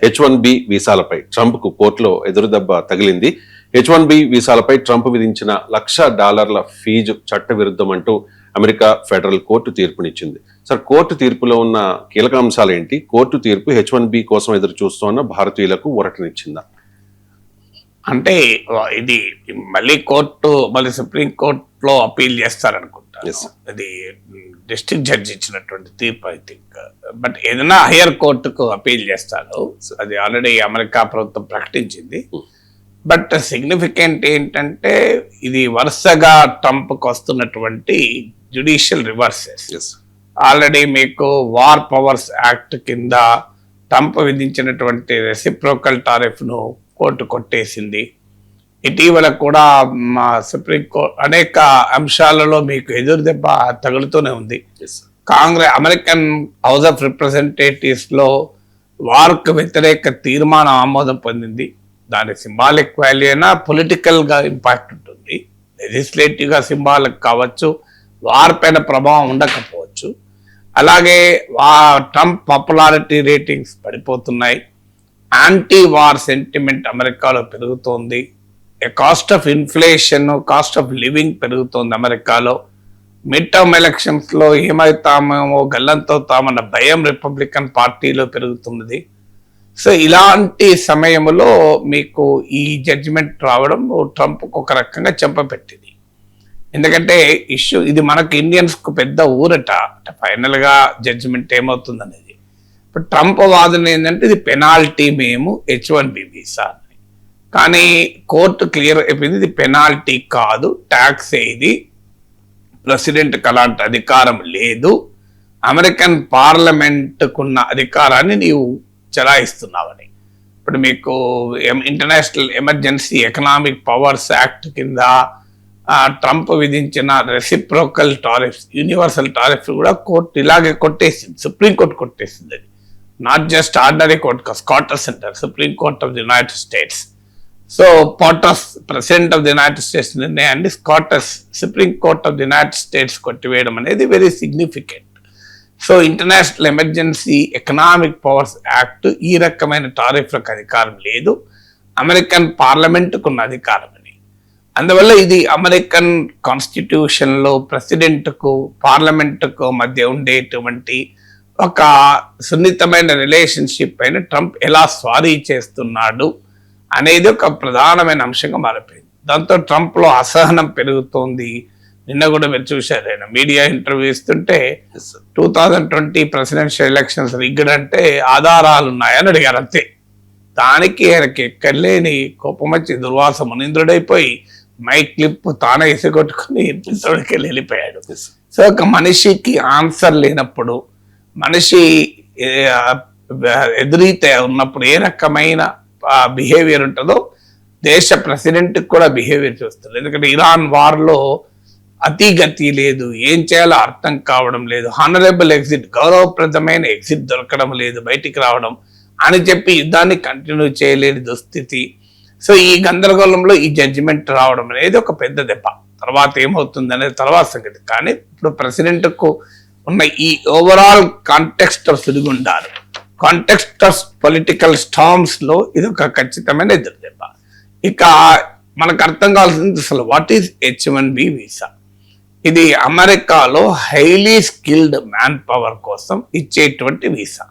H1B వీసాలపై Trump కు కోర్టులో ఎదురుదెబ్బ తగిలింది. H1B వీసాలపై ట్రంప్ విధించిన $1,00,000 ఫీజు చట్ట విరుద్ధమంటూ అమెరికా ఫెడరల్ కోర్టు తీర్పునిచ్చింది. సార్, కోర్టు తీర్పులో ఉన్న కీలక అంశాలు ఏంటి? కోర్టు తీర్పు H1B కోసం ఎదురు చూస్తున్న భారతీయులకు ఊరటనిచ్చిందా? అంటే ఇది మళ్ళీ సుప్రీం కోర్టులో అపీల్ చేస్తారనుకుంటాను. ఇది డిస్ట్రిక్ట్ జడ్జి ఇచ్చినటువంటి తీర్పు ఐ థింక్. బట్ ఏదైనా హయ్యర్ కోర్టుకు అపీల్ చేస్తారు. అది ఆల్రెడీ అమెరికా ప్రభుత్వం ప్రకటించింది. బట్ సిగ్నిఫికెంట్ ఏంటంటే ఇది వరుసగా ట్రంప్కి వస్తున్నటువంటి జ్యుడిషియల్ రివర్సెస్. ఆల్రెడీ మీకు వార్ పవర్స్ యాక్ట్ కింద ట్రంప్ విధించినటువంటి రెసిప్రోకల్ టారిఫ్ను కోర్టు కొట్టేసింది. ఇటీవల కూడా మా సుప్రీంకోర్టు అనేక అంశాలలో మీకు ఎదురు దెబ్బ తగులుతూనే ఉంది. అమెరికన్ హౌస్ ఆఫ్ రిప్రజెంటేటివ్స్ లో వార్కు వ్యతిరేక తీర్మానం ఆమోదం పొందింది. దాని సింబాలిక్ వాల్యూ అయినా పొలిటికల్ గా ఇంపాక్ట్ ఉంటుంది. లెజిస్లేటివ్ గా సింబాలిక్ కావచ్చు, వార్ పైన ప్రభావం ఉండకపోవచ్చు. అలాగే ట్రంప్ పాపులారిటీ రేటింగ్స్ పడిపోతున్నాయి. యాంటీ వార్ సెంటిమెంట్ అమెరికాలో పెరుగుతోంది. Cost of inflation, cost of living పెరుగుతోంది అమెరికాలో. మిడ్ టర్మ్ ఎలక్షన్స్ లో ఏమవుతామేమో గల్లంతవుతామన్న భయం రిపబ్లికన్ పార్టీలో పెరుగుతున్నది. సో ఇలాంటి సమయంలో మీకు ఈ జడ్జిమెంట్ రావడం ట్రంప్ ఒక రకంగా చెంపపెట్టింది. ఎందుకంటే ఇది మనకు ఇండియన్స్ కు పెద్ద ఊరట. ఫైనల్ గా జడ్జిమెంట్ ఏమవుతుంది అనేది. ఇప్పుడు ట్రంప్ వాదన ఏంటంటే ఇది పెనాల్టీ మేము H1B వీసా అని. కానీ కోర్టు క్లియర్ అయిపోయింది ఇది పెనాల్టీ కాదు, ట్యాక్స్. ఇది ప్రెసిడెంట్కి అలాంటి అధికారం లేదు. అమెరికన్ పార్లమెంట్కున్న అధికారాన్ని నీవు చలాయిస్తున్నావని. ఇప్పుడు మీకు International Emergency Economic Powers Act కింద ట్రంప్ విధించిన రెసిప్రోకల్ టారిఫ్స్, యూనివర్సల్ టారిఫ్ కూడా కోర్టు ఇలాగే కొట్టేసింది. సుప్రీంకోర్టు కొట్టేసింది. అది not just ordinary court, SCOTUS అంటారు, Supreme Court of the United States. So POTUS president of the United States నిర్ణయాన్ని SCOTUS Supreme Court of the United States కొట్టివేయడం అనేది very significant. So International Emergency Economic Powers Act ఈ రకమైన టారిఫ్లకు అధికారం లేదు, American పార్లమెంటుకు ఉన్న అధికారం అని. అందువల్ల ఇది అమెరికన్ కాన్స్టిట్యూషన్లో ప్రెసిడెంట్కు పార్లమెంటుకు మధ్య ఉండేటువంటి ఒక సున్నితమైన రిలేషన్షిప్ పైన ట్రంప్ ఎలా స్వారీ చేస్తున్నాడు అనేది ఒక ప్రధానమైన అంశంగా మారిపోయింది. దాంతో ట్రంప్లో అసహనం పెరుగుతోంది. నిన్న కూడా మీరు చూశారు, ఆయన మీడియా ఇంటర్వ్యూ ఇస్తుంటే 2020 ప్రెసిడెన్షియల్ ఎలక్షన్స్ రిగ్గడ్ అంటే ఆధారాలు ఉన్నాయని అడిగారు. అంతే. దానికి ఆయనకి ఎక్కడలేని కోపం వచ్చి దుర్వాస మునీంద్రుడైపోయి మైక్ క్లిప్ తానే ఇసుకొట్టుకుని ఇంట్లోకి వెళ్ళిపోయాడు. సో ఒక మనిషికి ఆన్సర్ లేనప్పుడు, మనిషి ఎదురీతే ఉన్నప్పుడు ఏ రకమైన బిహేవియర్ ఉంటుందో దేశ ప్రెసిడెంట్ కూడా బిహేవియర్ చూస్తుంది. ఎందుకంటే ఇరాన్ వార్లో అతిగతి లేదు, ఏం చేయాలో అర్థం కావడం లేదు, హానరబుల్ ఎగ్జిట్, గౌరవప్రదమైన ఎగ్జిట్ దొరకడం లేదు, బయటికి రావడం అని చెప్పి యుద్ధాన్ని కంటిన్యూ చేయలేని దుస్థితి. సో ఈ గందరగోళంలో ఈ జడ్జిమెంట్ రావడం అనేది ఒక పెద్ద దెబ్బ. తర్వాత ఏమవుతుంది అనేది తర్వాత సంగతి. కానీ ఇప్పుడు ప్రెసిడెంట్కు ఉన్న ఈ ఓవరాల్ కాంటెక్స్ట్ ఆఫ్ సుడిగుండాలు, కాంటెక్స్ట్ ఆఫ్ పొలిటికల్ స్టార్మ్స్ లో ఇది ఒక ఖచ్చితమైన ఎదురు దెబ్బ. ఇక మనకు అర్థం కావాల్సింది అసలు వాట్ ఈజ్ H1B వీసా. ఇది అమెరికాలో హైలీ స్కిల్డ్ మ్యాన్ పవర్ కోసం ఇచ్చేటువంటి వీసా.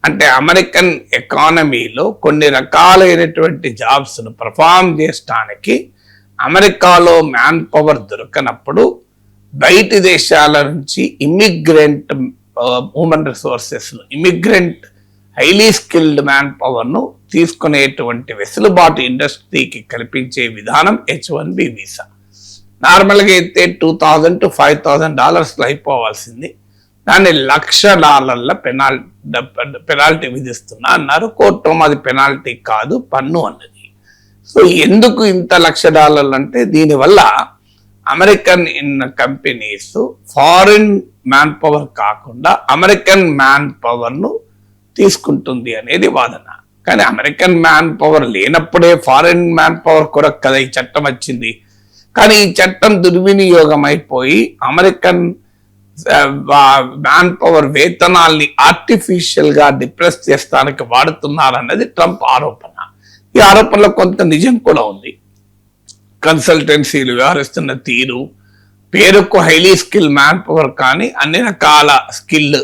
అంటే అమెరికన్ ఎకానమీలో కొన్ని రకాలైనటువంటి జాబ్స్ను పర్ఫామ్ చేయడానికి అమెరికాలో మ్యాన్ పవర్ దొరకనప్పుడు బయటి దేశాల నుంచి ఇమిగ్రెంట్ హ్యూమన్ రిసోర్సెస్ను, ఇమిగ్రెంట్ హైలీ స్కిల్డ్ మ్యాన్ పవర్ను తీసుకునేటువంటి వెసులుబాటు ఇండస్ట్రీకి కల్పించే విధానం H1B వీసా. నార్మల్గా అయితే $2,000 to $5,000 అయిపోవాల్సింది దాన్ని $1,00,000 పెనాల్టీ విధిస్తున్నా అన్నారు కోర్టు. అది పెనాల్టీ కాదు, పన్ను అన్నది. సో ఎందుకు ఇంత $1,00,000 అంటే దీనివల్ల American companies foreign man power కాకుండా అమెరికన్ మ్యాన్ పవర్ను తీసుకుంటుంది అనేది వాదన. కానీ అమెరికన్ మ్యాన్ పవర్ లేనప్పుడే ఫారిన్ మ్యాన్ పవర్ కొరకు కదా ఈ చట్టం వచ్చింది. కానీ ఈ చట్టం దుర్వినియోగం అయిపోయి అమెరికన్ మ్యాన్ పవర్ వేతనాల్ని ఆర్టిఫిషియల్ గా డిప్రెస్ చేస్తానికి వాడుతున్నారన్నది ట్రంప్ ఆరోపణ. ఈ ఆరోపణలో కొంత నిజం కూడా ఉంది. కన్సల్టెన్సీలు వ్యవహరిస్తున్న తీరు, పేరుకు హైలీ స్కిల్ మ్యాన్ పవర్ కానీ అన్ని రకాల స్కిల్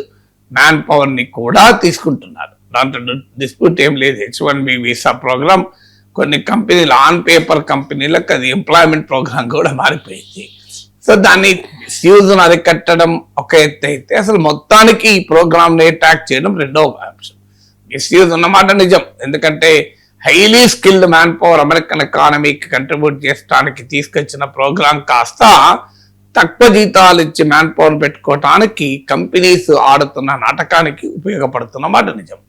మ్యాన్ పవర్ ని కూడా తీసుకుంటున్నారు. దాంట్లో డిస్ప్యూట్ ఏం లేదు. H1B వీసా ప్రోగ్రామ్ కొన్ని కంపెనీలు, ఆన్ పేపర్ కంపెనీలకు అది ఎంప్లాయ్మెంట్ ప్రోగ్రామ్ కూడా మారిపోయింది. సో దాన్ని మిస్యూజ్ అరికట్టడం ఒక ఎత్తు అయితే, అసలు మొత్తానికి ఈ ప్రోగ్రామ్ ని అటాక్ చేయడం రెండవ అంశం. మిస్యూజ్ ఉన్నమాట నిజం, ఎందుకంటే highly skilled manpower American ఎకానమీకి కంట్రిబ్యూట్ చేయడానికి తీసుకొచ్చిన ప్రోగ్రామ్ కాస్త తక్కువ జీతాలు ఇచ్చి మ్యాన్ పవర్ పెట్టుకోవటానికి కంపెనీస్ ఆడుతున్న నాటకానికి ఉపయోగపడుతున్నమాట నిజం.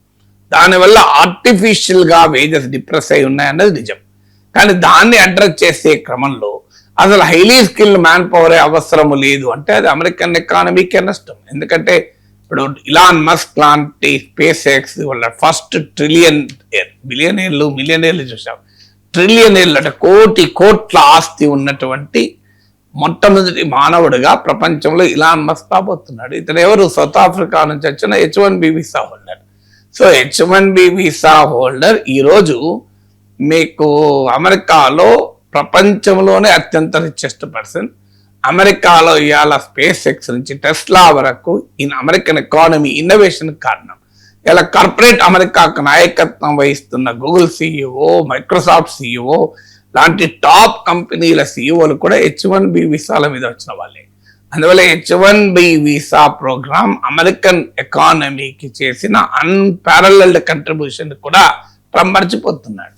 దానివల్ల ఆర్టిఫిషియల్ గా వేజెస్ డిప్రెస్ అయి ఉన్నాయన్నది నిజం. కానీ దాన్ని అడ్రస్ చేసే క్రమంలో అసలు హైలీ స్కిల్డ్ మ్యాన్ పవర్ అవసరము లేదు అంటే అది అమెరికన్ ఎకానమీకే నష్టం. ఎందుకంటే ఇప్పుడు ఇలాన్ మస్క్ లాంటి స్పేస్ ఎక్స్ వాళ్ళ ఫస్ట్ బిలియనీర్లు మిలియనీర్లు చూసాం. ట్రిలియనీర్లు అంటే కోట్ల ఆస్తి ఉన్నటువంటి మొట్టమొదటి మానవుడిగా ప్రపంచంలో ఇలాన్ మస్క్ కాబోతున్నాడు. ఇతను ఎవరు? సౌత్ ఆఫ్రికా నుంచి వచ్చిన H1B visa holder. So H1B visa holder ఈరోజు మీకు అమెరికాలో ప్రపంచంలోనే అత్యంత రిచెస్ట్ పర్సన్. అమెరికాలో ఇవాళ స్పేస్ ఎక్స్ నుంచి టెస్లా వరకు అమెరికన్ ఎకానమీ ఇన్నోవేషన్ కారణం. ఇలా కార్పొరేట్ అమెరికాకు నాయకత్వం వహిస్తున్న గూగుల్ CEO, మైక్రోసాఫ్ట్ CEO లాంటి టాప్ కంపెనీల CEOలు కూడా H1B వీసాల మీద వచ్చిన వాళ్ళే. అందువల్ల H1B వీసా ప్రోగ్రామ్ అమెరికన్ ఎకానమీకి చేసిన అన్పారలల్డ్ కంట్రిబ్యూషన్ కూడా ట్రంప్ మర్చిపోతున్నాడు.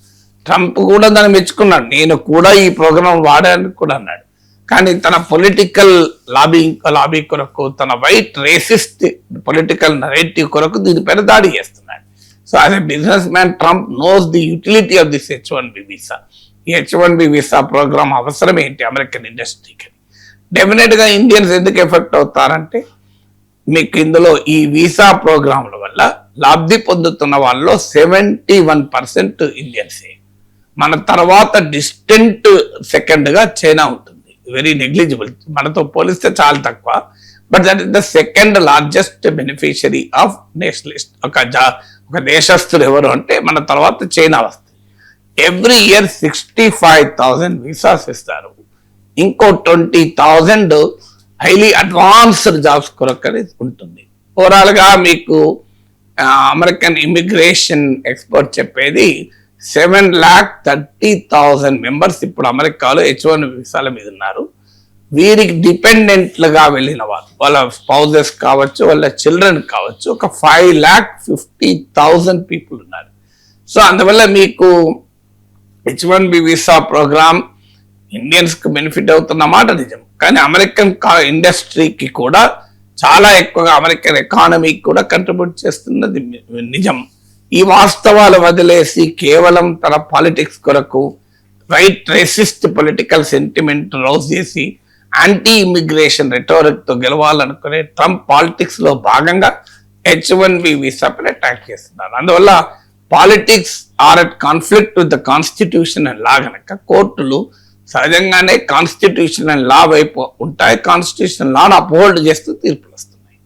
ట్రంప్ కూడా దాన్ని మెచ్చుకున్నాడు. నేను కూడా ఈ ప్రోగ్రాం వాడాను కూడా అన్నాడు. కానీ తన పొలిటికల్ లాబీ కొరకు, తన వైట్ రేసిస్ట్ పొలిటికల్ నరేటివ్ కొరకు దీనిపైన దాడి చేస్తున్నాడు. So as a business man Trump knows the utility of this H1B visa. ఈ H1B వీసా ప్రోగ్రామ్ అవసరం ఏంటి అమెరికన్ ఇండస్ట్రీకి? డెఫినెట్ గా ఇండియన్స్ ఎందుకు ఎఫెక్ట్ అవుతారంటే, మీకు ఇందులో ఈ వీసా ప్రోగ్రాంల వల్ల లబ్ధి పొందుతున్న వాళ్ళలో 71% ఇండియన్సే. మన తర్వాత డిస్టెంట్ సెకండ్ గా చైనా ఉంటుంది, వెరీ నెగ్లిజిబుల్, మనతో పోలిస్తే చాలా తక్కువ. But that is the second largest beneficiary of Nationalist. ఒక దేశస్తులు ఎవరు అంటే మన తర్వాత చైనా వస్తుంది. ఎవ్రీ ఇయర్ 65,000 వీసాస్ ఇస్తారు. ఇంకో 20,000 హైలీ అడ్వాన్స్డ్ జాబ్స్ కొరకు ఉంటుంది. ఓవరాల్ గా మీకు అమెరికన్ ఇమిగ్రేషన్ ఎక్స్పర్ట్ చెప్పేది 7,30,000 మెంబర్స్ ఇప్పుడు అమెరికాలో H1 వీసాల మీద ఉన్నారు. వీరికి డిపెండెంట్లుగా వెళ్ళిన వాళ్ళు, వాళ్ళ స్పౌజెస్ కావచ్చు, వాళ్ళ చిల్డ్రన్ కావచ్చు, ఒక 5,50,000 పీపుల్ ఉన్నారు. సో అందువల్ల మీకు H1B వీసా ప్రోగ్రామ్ ఇండియన్స్ కు బెనిఫిట్ అవుతున్న మాట నిజం. కానీ అమెరికన్ ఇండస్ట్రీకి కూడా చాలా ఎక్కువగా, అమెరికన్ ఎకానమీకి కూడా కంట్రిబ్యూట్ చేస్తున్నది నిజం. ఈ వాస్తవాలు వదిలేసి కేవలం తన పాలిటిక్స్ కొరకు right racist political sentiment Rouse చేసి యాంటీ ఇమిగ్రేషన్ రెటోరిక్ తో గెలవాలనుకునే ట్రంప్ పాలిటిక్స్ లో భాగంగా H1B వీసా పైన అటాక్ చేస్తున్నారు. అందువల్ల politics are at conflict with the constitution and law గనక కోర్టులు సహజంగానే కాన్స్టిట్యూషన్ అండ్ లా వైపు ఉంటాయి. కాన్స్టిట్యూషన్ లాను అప్హోల్డ్ చేస్తూ తీర్పులు వస్తాయి.